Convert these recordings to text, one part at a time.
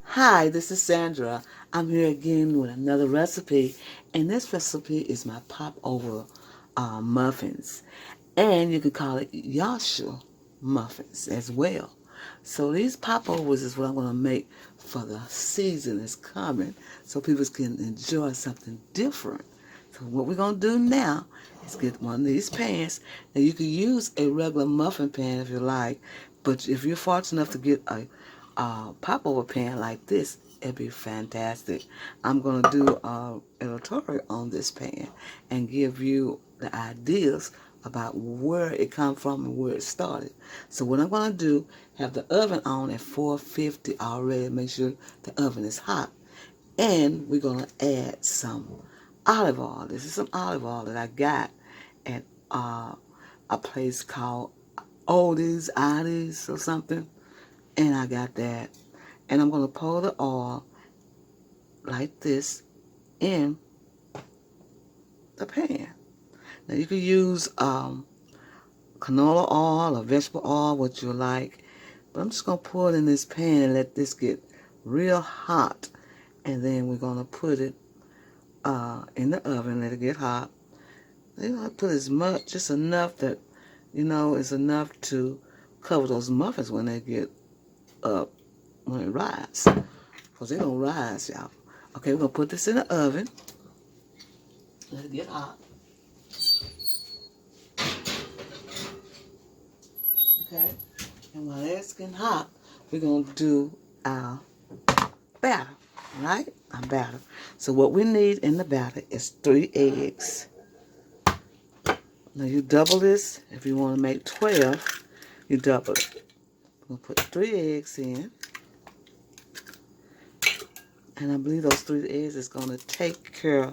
Hi, this is Sandra. I'm here again with another recipe, and this recipe is my popover muffins, and you could call it Yorkshire muffins as well. So these popovers is what I'm going to make for the season is coming, so people can enjoy something different. So what we're going to do now is get one of these pans. Now you can use a regular muffin pan if you like, but if you're fortunate enough to get a popover pan like this, it'd be fantastic. I'm going to do a tutorial on this pan and give you the ideas about where it come from and where it started. So what I'm going to do, have the oven on at 450 already. Make sure the oven is hot. And we're going to add some olive oil. This is some olive oil that I got at a place called Oldies or something. And I got that. And I'm going to pour the oil like this in the pan. Now you can use canola oil or vegetable oil, what you like. But I'm just going to pour it in this pan and let this get real hot. And then we're going to put it in the oven, let it get hot. Then I put as much, just enough that, is enough to cover those muffins when they get up, when it rise. Because they're going to rise, y'all. Okay, we're going to put this in the oven. Let it get hot. Okay, and while it's getting hot, we're going to do our batter, right? Our batter. So what we need in the batter is 3 eggs. Now you double this. If you want to make 12, you double it. We'll put 3 eggs in. And I believe those 3 eggs is going to take care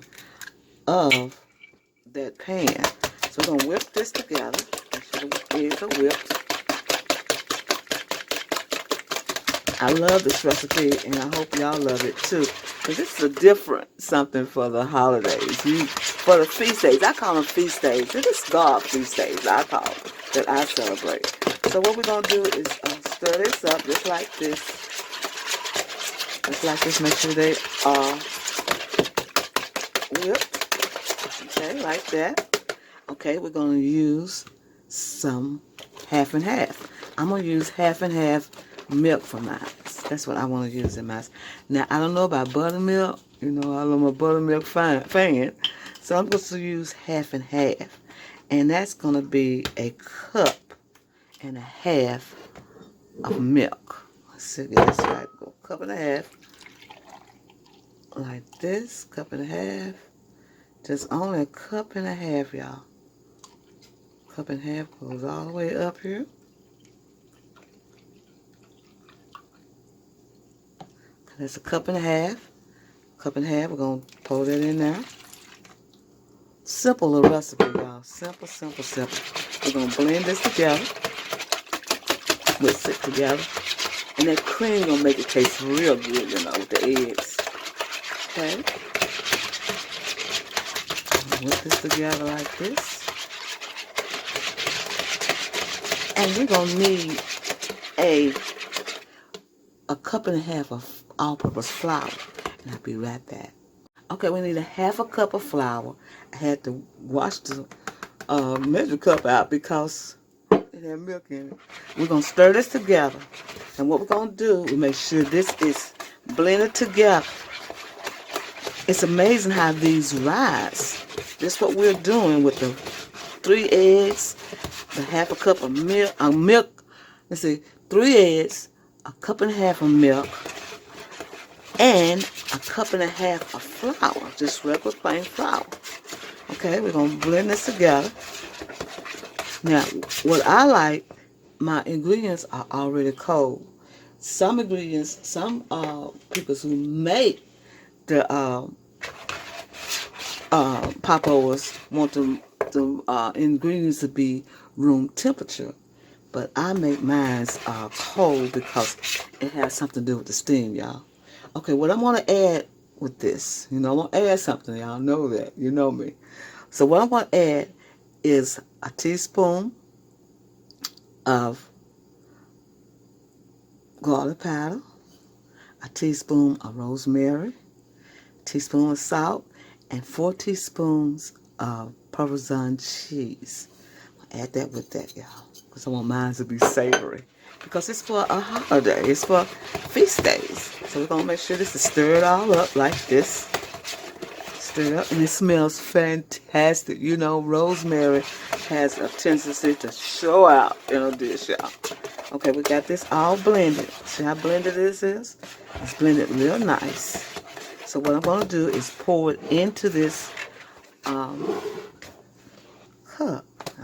of that pan. So we're going to whip this together. Make sure the eggs are whipped. I love this recipe, and I hope y'all love it too. Because this is a different something for the holidays. For the feast days. I call them feast days. It is God feast days, I call them, that I celebrate. So what we're going to do is stir this up just like this. Just like this. Make sure they are whipped. Okay, like that. Okay, we're going to use some half and half. I'm going to use half and half milk for mine. That's what I want to use in mine. Now, I don't know about buttermilk. I'm a buttermilk fan. So I'm going to use half and half. And that's going to be a cup and a half of milk. Let's see, get this right. Go cup and a half. Like this, cup and a half. Just only a cup and a half, y'all. Cup and a half goes all the way up here. That's a cup and a half. Cup and a half, we're going to pour that in there. Simple little recipe, y'all. Simple, simple, simple. We're going to blend this together. Mix it together. And that cream going to make it taste real good, you know, with the eggs. Okay. Whip this together like this. And we're going to need a cup and a half of all-purpose flour. And I'll be right back. Okay, we need a half a cup of flour. I had to wash the measure cup out because it had milk in it. We're going to stir this together. And what we're going to do, we make sure this is blended together. It's amazing how these rise. This is what we're doing with the 3 eggs, the half a cup of milk. Let's see, 3 eggs, a cup and a half of milk, and a cup and a half of flour, just regular plain flour. Okay, we're going to blend this together. Now, what I like, my ingredients are already cold. Some ingredients, some people who make the popovers want the ingredients to be room temperature. But I make mine cold because it has something to do with the steam, y'all. Okay, what I'm going to add with this, you know, I'm going to add something, y'all know that, you know me. So what I'm going to add is a teaspoon of garlic powder, a teaspoon of rosemary, a teaspoon of salt, and 4 teaspoons of Parmesan cheese. I'll add that with that, y'all, because I want mine to be savory. Because it's for a holiday, it's for feast days. So we're going to make sure this is stirred all up like this. Stir it up, and it smells fantastic. You know, rosemary has a tendency to show out in a dish, y'all. Okay, we got this all blended. See how blended this is? It's blended real nice. So what I'm going to do is pour it into this cup.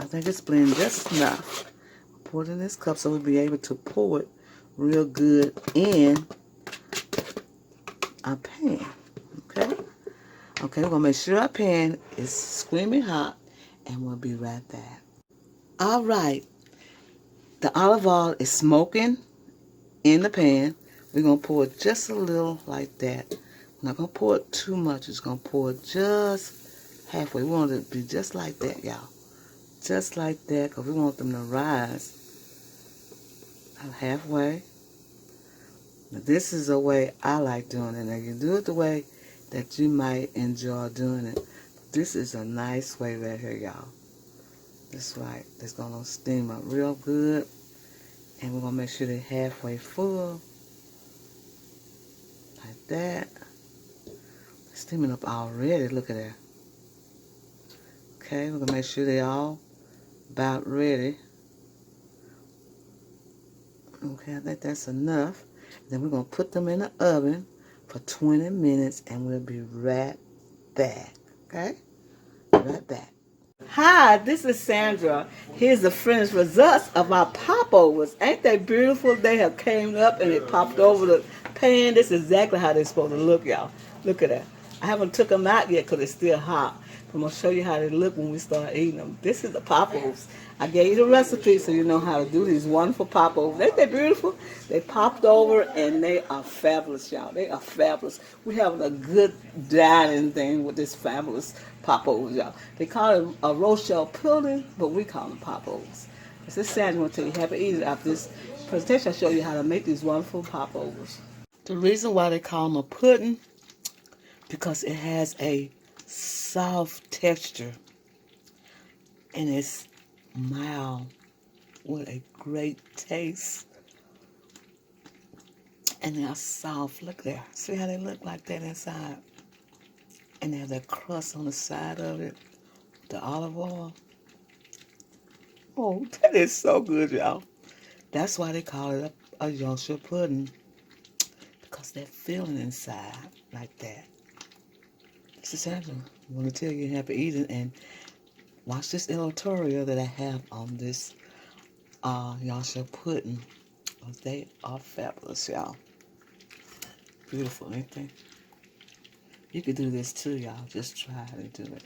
I think it's blended just enough. Pour it in this cup so we'll be able to pour it real good in our pan. Okay? Okay, we're going to make sure our pan is screaming hot, and we'll be right back. All right. The olive oil is smoking in the pan. We're going to pour it just a little like that. We're not going to pour it too much. It's going to pour it just halfway. We want it to be just like that, y'all. Just like that, because we want them to rise halfway. Now, this is the way I like doing it. Now, you do it the way that you might enjoy doing it. This is a nice way right here, y'all. That's right. It's going to steam up real good. And we're going to make sure they're halfway full. Like that. Steaming up already. Look at that. Okay, we're going to make sure they're all about ready. Okay, I think that's enough. Then we're going to put them in the oven for 20 minutes, and we'll be right back. Okay? Right back. Hi, this is Sandra. Here's the finished results of our popovers. Ain't they beautiful? They have came up and it popped over the pan. This is exactly how they're supposed to look, y'all. Look at that. I haven't took them out yet because it's still hot. I'm going to show you how they look when we start eating them. This is the popovers. I gave you the recipe so you know how to do these wonderful popovers. Ain't they beautiful? They popped over and they are fabulous, y'all. They are fabulous. We're having a good dining thing with this fabulous popovers, y'all. They call it a rochelle pudding, but we call them popovers. This is Sandra. I'm going to tell you happy eating. After this presentation, I'll show you how to make these wonderful popovers. The reason why they call them a pudding, because it has a soft texture and it's mild with a great taste. And they're soft. Look there. See how they look like that inside? And they have that crust on the side of it, the olive oil. Oh, that is so good, y'all. That's why they call it a Yorkshire pudding, because that feeling inside like that. This is Sandra. I want to tell you happy eating and watch this editorial that I have on this Yorkshire pudding. They are fabulous, y'all. Beautiful, ain't they? You could do this too, y'all. Just try to do it.